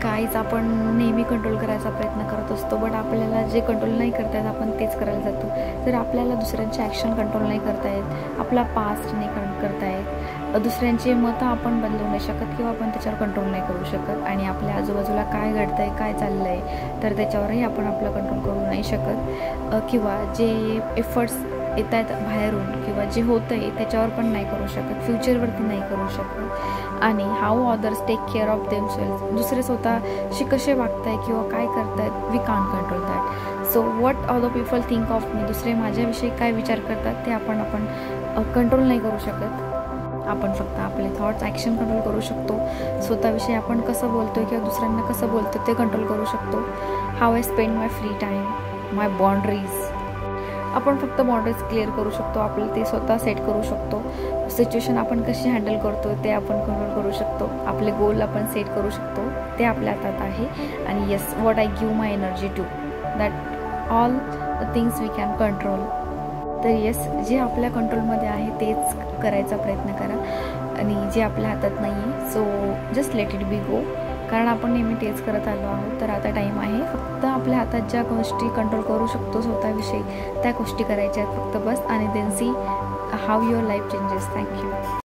Guys आपण नेहमी control करायचा प्रयत्न करत असतो, बट आपल्याला जे कंट्रोल नाही करता येत आपण तेच करायला जातो. जर आपल्याला दुसऱ्यांचे ॲक्शन कंट्रोल नाही करता येत, आपला पास्ट नाही करता येत, दुसऱ्यांची मतं आपण बदलू नाही शकत किंवा आपण त्याच्यावर कंट्रोल नाही करू शकत, आणि आपल्या आजूबाजूला काय घडतं आहे काय चाललं आहे तर त्याच्यावरही आपण आपला कंट्रोल करू नाही शकत, किंवा जे एफर्ट्स येत आहेत बाहेरून किंवा जे होतं आहे त्याच्यावर पण नाही करू शकत, फ्युचरवरती नाही करू शकत. आणि how others take care of themselves, दुसरे स्वतःशी कसे वागत आहे किंवा काय करत आहेत, we can't control that. So what other people think of me, दुसरे माझ्याविषयी काय विचार करतात ते आपण कंट्रोल नाही करू शकत. आपण फक्त आपले थॉट्स ॲक्शन कंट्रोल करू शकतो. स्वतःविषयी आपण कसं बोलतो आहे किंवा दुसऱ्यांना कसं बोलतो ते कंट्रोल करू शकतो. How I spend my free time, my boundaries, आपण फक्त बाउंड्रीज क्लिअर करू शकतो, आपलं ते स्वतः सेट करू शकतो. सिच्युएशन आपण कशी हँडल करतो ते आपण कंट्रोल करू शकतो. आपले गोल आपण सेट करू शकतो, ते आपल्या हातात आहे. आणि yes, what I give my energy to, that all the things we can control. तर येस, जे आपल्या कंट्रोलमध्ये आहे तेच करायचा प्रयत्न करा, आणि जे आपल्या हातात नाही आहे so just let it be go. कारण आपण नेहमी तेच करत आलो आहोत, तर आता टाईम आहे फक्त आपल्या हातात ज्या गोष्टी कंट्रोल करू शकतो स्वतःविषयी त्या गोष्टी करायच्या आहेत फक्त बस. आणि then see how your life changes. Thank you.